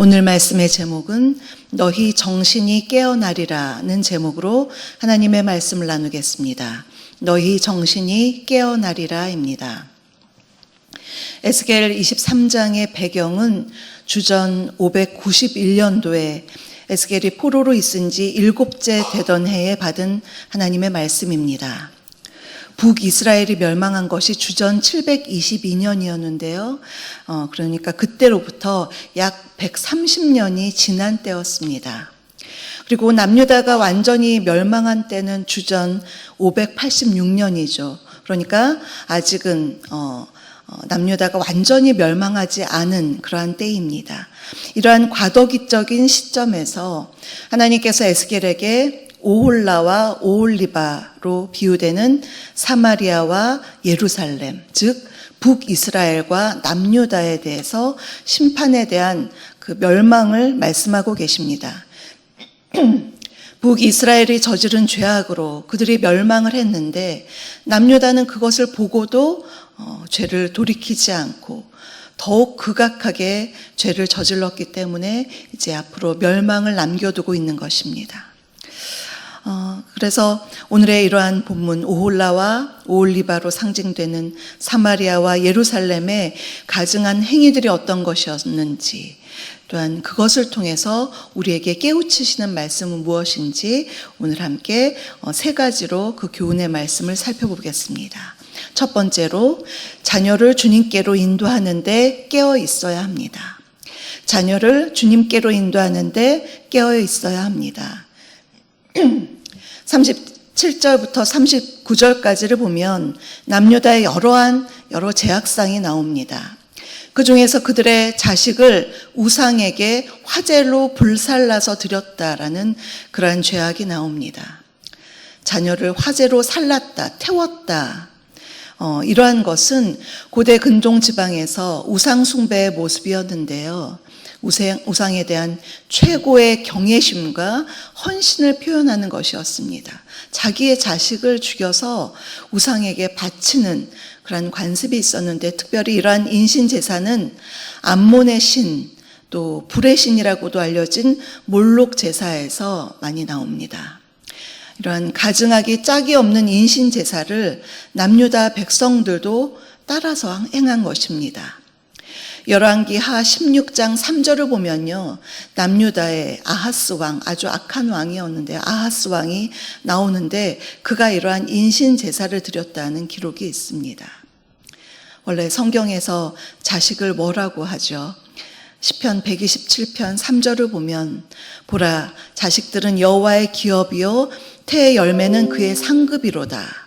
오늘 말씀의 제목은 너희 정신이 깨어나리라는 제목으로 하나님의 말씀을 나누겠습니다. 너희 정신이 깨어나리라입니다. 에스겔 23장의 배경은 주전 591년도에 에스겔이 포로로 있은 지 7째 되던 해에 받은 하나님의 말씀입니다. 북이스라엘이 멸망한 것이 주전 722년이었는데요. 그러니까 그때로부터 약 130년이 지난 때였습니다. 그리고 남유다가 완전히 멸망한 때는 주전 586년이죠. 그러니까 아직은 남유다가 완전히 멸망하지 않은 그러한 때입니다. 이러한 과도기적인 시점에서 하나님께서 에스겔에게 오홀라와 오홀리바로 비유되는 사마리아와 예루살렘, 즉 북이스라엘과 남유다에 대해서 심판에 대한 그 멸망을 말씀하고 계십니다. 북이스라엘이 저지른 죄악으로 그들이 멸망을 했는데 남유다는 그것을 보고도 죄를 돌이키지 않고 더욱 극악하게 죄를 저질렀기 때문에 이제 앞으로 멸망을 남겨두고 있는 것입니다. 그래서 오늘의 이러한 본문 오홀라와 오홀리바로 상징되는 사마리아와 예루살렘의 가증한 행위들이 어떤 것이었는지, 또한 그것을 통해서 우리에게 깨우치시는 말씀은 무엇인지 오늘 함께 세 가지로 그 교훈의 말씀을 살펴보겠습니다. 첫 번째로, 자녀를 주님께로 인도하는데 깨어 있어야 합니다. 자녀를 주님께로 인도하는데 깨어 있어야 합니다. 37절부터 39절까지를 보면 남유다의 여러 제약상이 나옵니다. 그 중에서 그들의 자식을 우상에게 화재로 불살라서 드렸다라는 그러한 죄악이 나옵니다. 자녀를 화재로 살랐다, 태웠다. 이러한 것은 고대 근동 지방에서 우상 숭배의 모습이었는데요. 우상에 대한 최고의 경외심과 헌신을 표현하는 것이었습니다. 자기의 자식을 죽여서 우상에게 바치는 그런 관습이 있었는데, 특별히 이러한 인신제사는 암몬의 신, 또 불의 신이라고도 알려진 몰록 제사에서 많이 나옵니다. 이러한 가증하기 짝이 없는 인신제사를 남유다 백성들도 따라서 행한 것입니다. 열왕기하 16장 3절을 보면요, 남유다의 아하스 왕, 아주 악한 왕이었는데 아하스 왕이 나오는데 그가 이러한 인신 제사를 드렸다는 기록이 있습니다. 원래 성경에서 자식을 뭐라고 하죠? 시편 127편 3절을 보면 보라, 자식들은 여호와의 기업이요 태의 열매는 그의 상급이로다.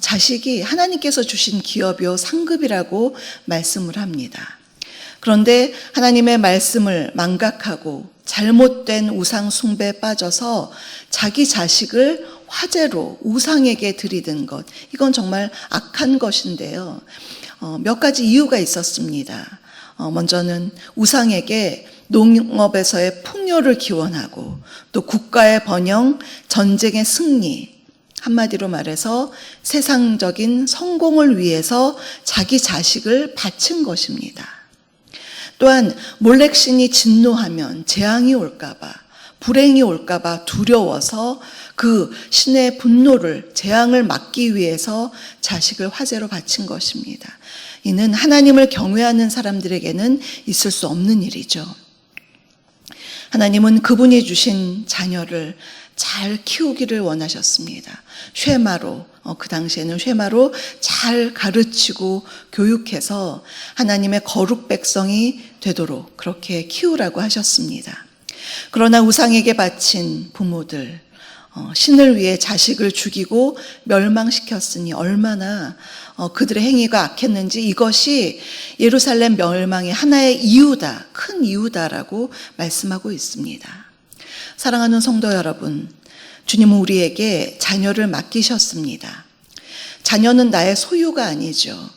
자식이 하나님께서 주신 기업이요 상급이라고 말씀을 합니다. 그런데 하나님의 말씀을 망각하고 잘못된 우상 숭배에 빠져서 자기 자식을 화재로 우상에게 드리던 것, 이건 정말 악한 것인데요. 몇 가지 이유가 있었습니다. 먼저는 우상에게 농업에서의 풍요를 기원하고, 또 국가의 번영, 전쟁의 승리, 한마디로 말해서 세상적인 성공을 위해서 자기 자식을 바친 것입니다. 또한 몰렉신이 진노하면 재앙이 올까봐, 불행이 올까봐 두려워서 그 신의 분노를, 재앙을 막기 위해서 자식을 화재로 바친 것입니다. 이는 하나님을 경외하는 사람들에게는 있을 수 없는 일이죠. 하나님은 그분이 주신 자녀를 잘 키우기를 원하셨습니다. 쉐마로, 그 당시에는 쉐마로 잘 가르치고 교육해서 하나님의 거룩 백성이 되도록 그렇게 키우라고 하셨습니다. 그러나 우상에게 바친 부모들, 신을 위해 자식을 죽이고 멸망시켰으니 얼마나 그들의 행위가 악했는지, 이것이 예루살렘 멸망의 하나의 이유다, 큰 이유다라고 말씀하고 있습니다. 사랑하는 성도 여러분, 주님은 우리에게 자녀를 맡기셨습니다. 자녀는 나의 소유가 아니죠.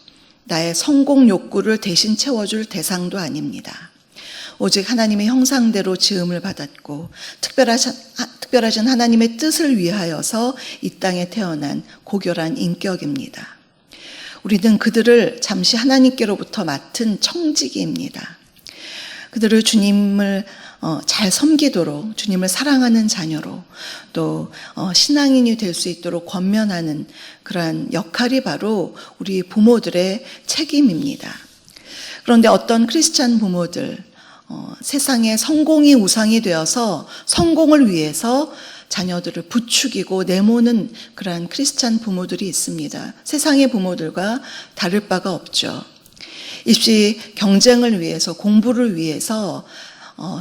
나의 성공 욕구를 대신 채워줄 대상도 아닙니다. 오직 하나님의 형상대로 지음을 받았고 특별하신 하나님의 뜻을 위하여서 이 땅에 태어난 고결한 인격입니다. 우리는 그들을 잠시 하나님께로부터 맡은 청지기입니다. 그들을 주님을 잘 섬기도록, 주님을 사랑하는 자녀로, 또 신앙인이 될 수 있도록 권면하는 그러한 역할이 바로 우리 부모들의 책임입니다. 그런데 어떤 크리스찬 부모들, 세상에 성공이 우상이 되어서 성공을 위해서 자녀들을 부추기고 내모는 그러한 크리스찬 부모들이 있습니다. 세상의 부모들과 다를 바가 없죠. 입시 경쟁을 위해서, 공부를 위해서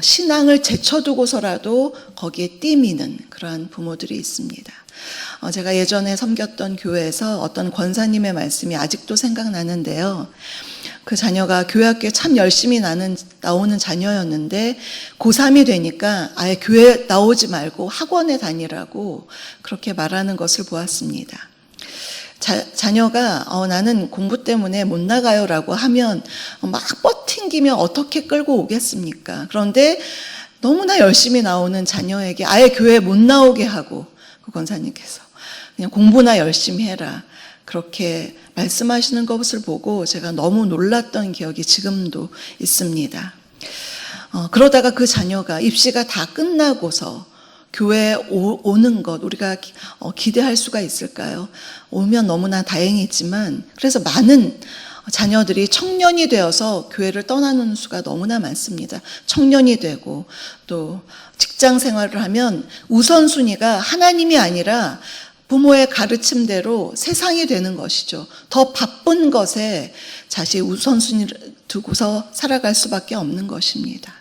신앙을 제쳐두고서라도 거기에 띠미는 그러한 부모들이 있습니다. 제가 예전에 섬겼던 교회에서 어떤 권사님의 말씀이 아직도 생각나는데요. 그 자녀가 교회 학교에 참 열심히 나오는 자녀였는데 고3이 되니까 아예 교회 나오지 말고 학원에 다니라고 그렇게 말하는 것을 보았습니다. 자녀가 나는 공부 때문에 못 나가요 라고 하면 막 버팅기며 어떻게 끌고 오겠습니까? 그런데 너무나 열심히 나오는 자녀에게 아예 교회에 못 나오게 하고 그 권사님께서 그냥 공부나 열심히 해라 그렇게 말씀하시는 것을 보고 제가 너무 놀랐던 기억이 지금도 있습니다. 그러다가 그 자녀가 입시가 다 끝나고서 교회에 오는 것 우리가 기대할 수가 있을까요? 오면 너무나 다행이지만 그래서 많은 자녀들이 청년이 되어서 교회를 떠나는 수가 너무나 많습니다. 청년이 되고 또 직장 생활을 하면 우선순위가 하나님이 아니라 부모의 가르침대로 세상이 되는 것이죠. 더 바쁜 것에 자신의 우선순위를 두고서 살아갈 수밖에 없는 것입니다.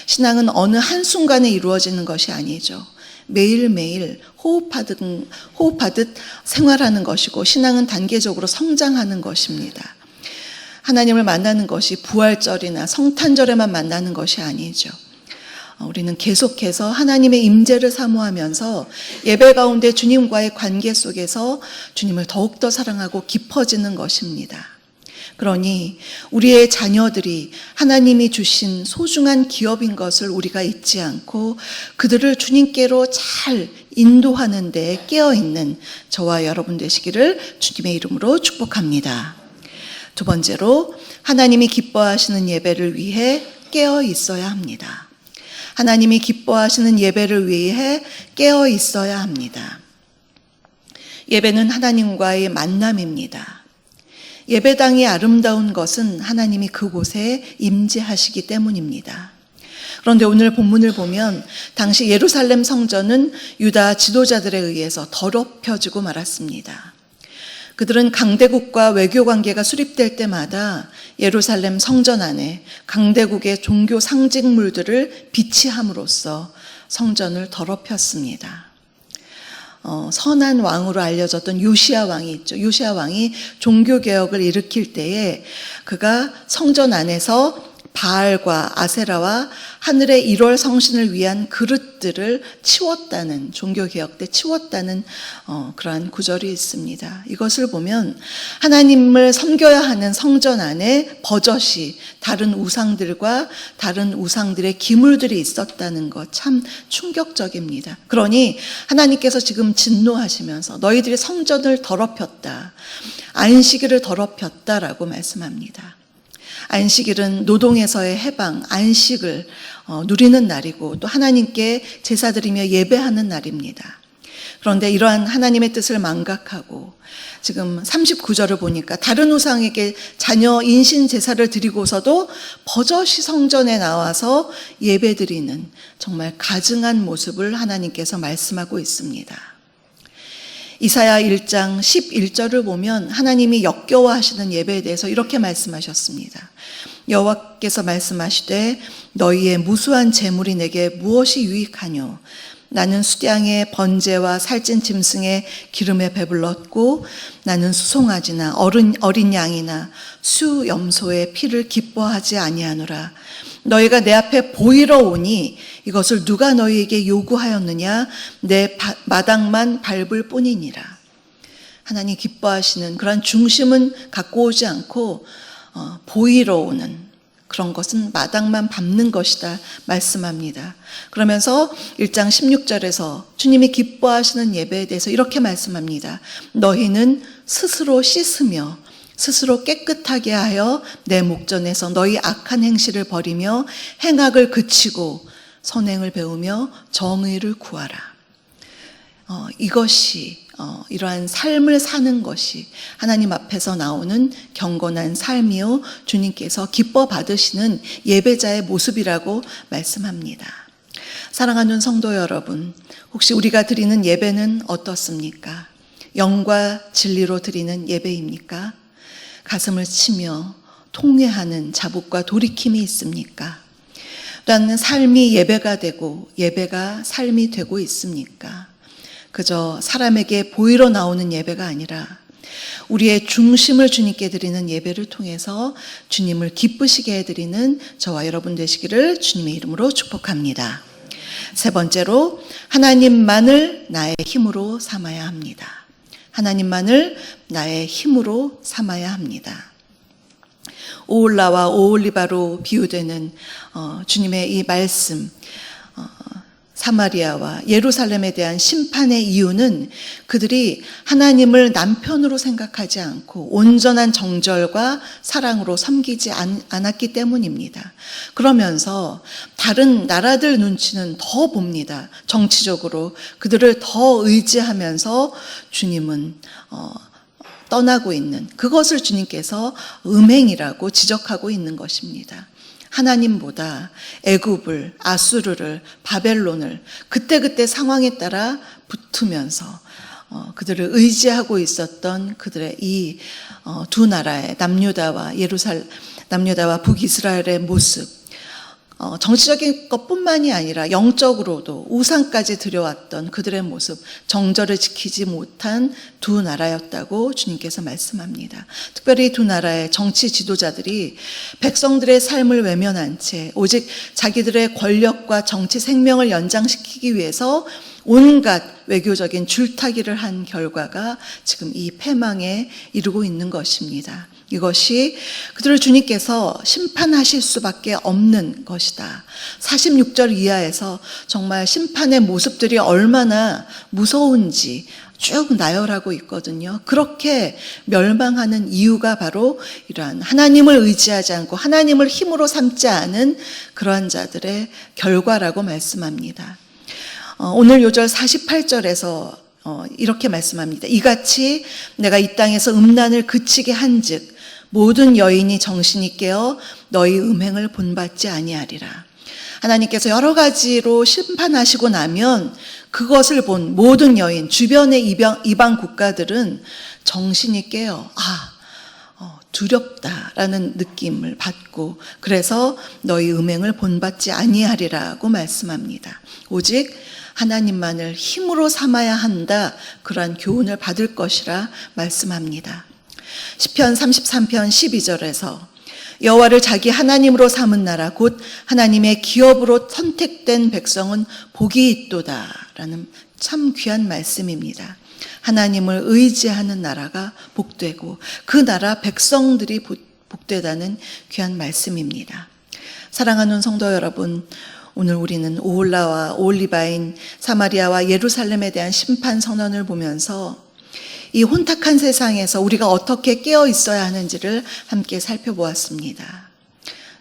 신앙은 어느 한순간에 이루어지는 것이 아니죠. 매일매일 호흡하듯 생활하는 것이고 신앙은 단계적으로 성장하는 것입니다. 하나님을 만나는 것이 부활절이나 성탄절에만 만나는 것이 아니죠. 우리는 계속해서 하나님의 임재를 사모하면서 예배 가운데 주님과의 관계 속에서 주님을 더욱더 사랑하고 깊어지는 것입니다. 그러니 우리의 자녀들이 하나님이 주신 소중한 기업인 것을 우리가 잊지 않고 그들을 주님께로 잘 인도하는 데 깨어있는 저와 여러분 되시기를 주님의 이름으로 축복합니다. 두 번째로 하나님이 기뻐하시는 예배를 위해 깨어 있어야 합니다. 하나님이 기뻐하시는 예배를 위해 깨어 있어야 합니다. 예배는 하나님과의 만남입니다. 예배당이 아름다운 것은 하나님이 그곳에 임재하시기 때문입니다. 그런데 오늘 본문을 보면 당시 예루살렘 성전은 유다 지도자들에 의해서 더럽혀지고 말았습니다. 그들은 강대국과 외교 관계가 수립될 때마다 예루살렘 성전 안에 강대국의 종교 상징물들을 비치함으로써 성전을 더럽혔습니다. 선한 왕으로 알려졌던 요시야 왕이 있죠. 요시야 왕이 종교개혁을 일으킬 때에 그가 성전 안에서 바알과 아세라와 하늘의 1월 성신을 위한 그릇들을 치웠다는, 종교개혁 때 치웠다는 그러한 구절이 있습니다. 이것을 보면 하나님을 섬겨야 하는 성전 안에 버젓이 다른 우상들과 다른 우상들의 기물들이 있었다는 것 참 충격적입니다. 그러니 하나님께서 지금 진노하시면서 너희들이 성전을 더럽혔다, 안식일을 더럽혔다라고 말씀합니다. 안식일은 노동에서의 해방, 안식을 누리는 날이고 또 하나님께 제사드리며 예배하는 날입니다. 그런데 이러한 하나님의 뜻을 망각하고 지금 39절을 보니까 다른 우상에게 자녀 인신 제사를 드리고서도 버젓이 성전에 나와서 예배드리는 정말 가증한 모습을 하나님께서 말씀하고 있습니다. 이사야 1장 11절을 보면 하나님이 역겨워하시는 예배에 대해서 이렇게 말씀하셨습니다. 여호와께서 말씀하시되 너희의 무수한 재물이 내게 무엇이 유익하뇨? 나는 수량의 번제와 살찐 짐승의 기름에 배불렀고 나는 수송아지나 어린 양이나 수염소의 피를 기뻐하지 아니하노라. 너희가 내 앞에 보이러 오니 이것을 누가 너희에게 요구하였느냐? 내 마당만 밟을 뿐이니라. 하나님 기뻐하시는 그런 중심은 갖고 오지 않고 보이러 오는 그런 것은 마당만 밟는 것이다 말씀합니다. 그러면서 1장 16절에서 주님이 기뻐하시는 예배에 대해서 이렇게 말씀합니다. 너희는 스스로 씻으며 스스로 깨끗하게 하여 내 목전에서 너희 악한 행실을 버리며 행악을 그치고 선행을 배우며 정의를 구하라. 이것이 이러한 삶을 사는 것이 하나님 앞에서 나오는 경건한 삶이요 주님께서 기뻐 받으시는 예배자의 모습이라고 말씀합니다. 사랑하는 성도 여러분, 혹시 우리가 드리는 예배는 어떻습니까? 영과 진리로 드리는 예배입니까? 가슴을 치며 통회하는 자복과 돌이킴이 있습니까? 또한 삶이 예배가 되고 예배가 삶이 되고 있습니까? 그저 사람에게 보이러 나오는 예배가 아니라 우리의 중심을 주님께 드리는 예배를 통해서 주님을 기쁘시게 해드리는 저와 여러분 되시기를 주님의 이름으로 축복합니다. 세 번째로, 하나님만을 나의 힘으로 삼아야 합니다. 하나님만을 나의 힘으로 삼아야 합니다. 오홀라와 오홀리바로 비유되는 주님의 이 말씀, 사마리아와 예루살렘에 대한 심판의 이유는 그들이 하나님을 남편으로 생각하지 않고 온전한 정절과 사랑으로 섬기지 않았기 때문입니다. 그러면서 다른 나라들 눈치는 더 봅니다. 정치적으로 그들을 더 의지하면서 주님은 떠나고 있는, 그것을 주님께서 음행이라고 지적하고 있는 것입니다. 하나님보다 애굽을, 아수르를, 바벨론을 그때그때 상황에 따라 붙으면서 그들을 의지하고 있었던 그들의 이 두 나라의 남유다와 남유다와 북이스라엘의 모습, 정치적인 것뿐만이 아니라 영적으로도 우상까지 들여왔던 그들의 모습, 정절을 지키지 못한 두 나라였다고 주님께서 말씀합니다. 특별히 두 나라의 정치 지도자들이 백성들의 삶을 외면한 채 오직 자기들의 권력과 정치 생명을 연장시키기 위해서 온갖 외교적인 줄타기를 한 결과가 지금 이 패망에 이르고 있는 것입니다. 이것이 그들을 주님께서 심판하실 수밖에 없는 것이다. 46절 이하에서 정말 심판의 모습들이 얼마나 무서운지 쭉 나열하고 있거든요. 그렇게 멸망하는 이유가 바로 이러한 하나님을 의지하지 않고 하나님을 힘으로 삼지 않은 그러한 자들의 결과라고 말씀합니다. 오늘 요절 48절에서 이렇게 말씀합니다. 이같이 내가 이 땅에서 음란을 그치게 한즉 모든 여인이 정신이 깨어 너희 음행을 본받지 아니하리라. 하나님께서 여러 가지로 심판하시고 나면 그것을 본 모든 여인, 주변의 이방 국가들은 정신이 깨어 두렵다라는 느낌을 받고 그래서 너희 음행을 본받지 아니하리라고 말씀합니다. 오직 하나님만을 힘으로 삼아야 한다, 그러한 교훈을 받을 것이라 말씀합니다. 시편 33편 12절에서 여호와를 자기 하나님으로 삼은 나라 곧 하나님의 기업으로 선택된 백성은 복이 있도다라는 참 귀한 말씀입니다. 하나님을 의지하는 나라가 복되고 그 나라 백성들이 복되다는 귀한 말씀입니다. 사랑하는 성도 여러분, 오늘 우리는 오홀라와 오홀리바인 사마리아와 예루살렘에 대한 심판 선언을 보면서 이 혼탁한 세상에서 우리가 어떻게 깨어 있어야 하는지를 함께 살펴보았습니다.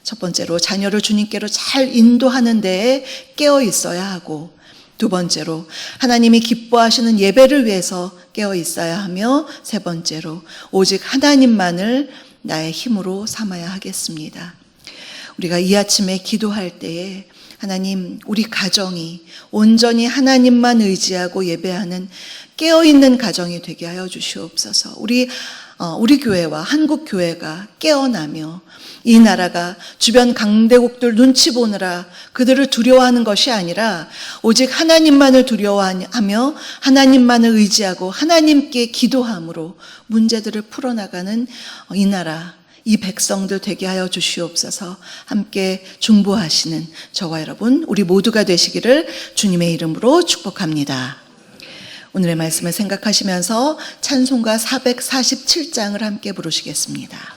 첫 번째로 자녀를 주님께로 잘 인도하는 데에 깨어 있어야 하고, 두 번째로 하나님이 기뻐하시는 예배를 위해서 깨어 있어야 하며, 세 번째로 오직 하나님만을 나의 힘으로 삼아야 하겠습니다. 우리가 이 아침에 기도할 때에 하나님, 우리 가정이 온전히 하나님만 의지하고 예배하는 깨어있는 가정이 되게 하여 주시옵소서. 우리 교회와 한국 교회가 깨어나며 이 나라가 주변 강대국들 눈치 보느라 그들을 두려워하는 것이 아니라 오직 하나님만을 두려워하며 하나님만을 의지하고 하나님께 기도함으로 문제들을 풀어나가는 이 나라, 이 백성들 되게 하여 주시옵소서. 함께 중보하시는 저와 여러분, 우리 모두가 되시기를 주님의 이름으로 축복합니다. 오늘의 말씀을 생각하시면서 찬송가 447장을 함께 부르시겠습니다.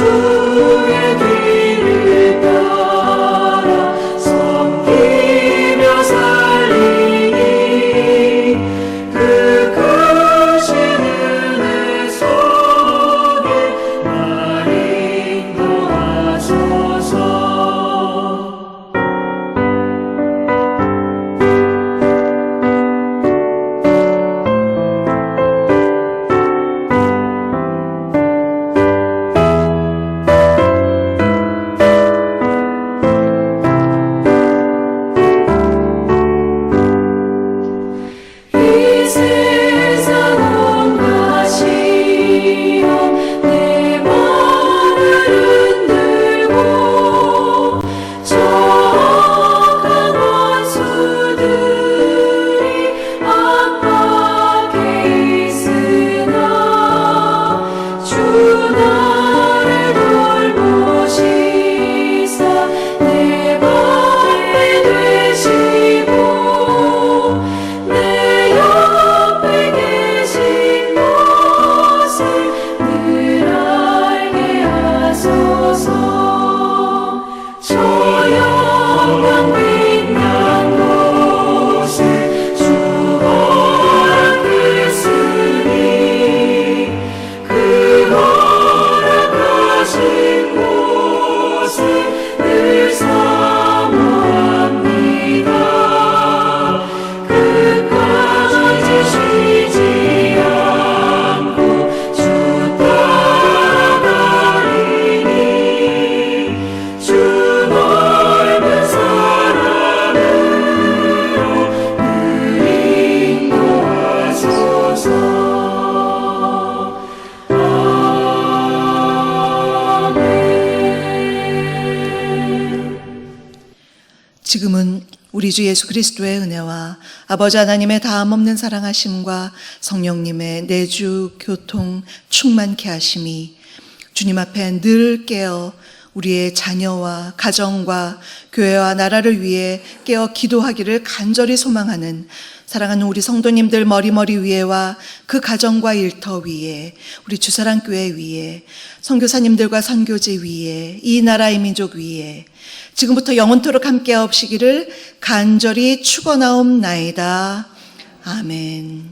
주의 뒤를 따라 섬기며 살리니 그 크신 은혜 속에 날 인도하소서. 이 세상 온갖 시험 내 맘을 흔들고 적은 원수들이 압박해 있으나 주 나를 돌보시사 내 방패 되시고 내 옆에 계신 것을 늘 알게 하소서. 저 영광 빛난 곳을 주 허락했으니 그 허락하신 곳을 늘 사모합니다. 끝까지 쉬지 않고 주 따라가리니 주 넓은 사랑으로 늘 인도하소서. 아멘. 지금은 우리 주 예수 그리스도의 은혜와 아버지 하나님의 다함없는 사랑하심과 성령님의 내주 교통 충만케 하심이 주님 앞에 늘 깨어 우리의 자녀와 가정과 교회와 나라를 위해 깨어 기도하기를 간절히 소망하는 사랑하는 우리 성도님들 머리머리 위에와 그 가정과 일터 위에 우리 주사랑교회 위에 선교사님들과 선교제 위에 이 나라의 민족 위에 지금부터 영원토록 함께하옵시기를 간절히 축원하옵나이다. 아멘.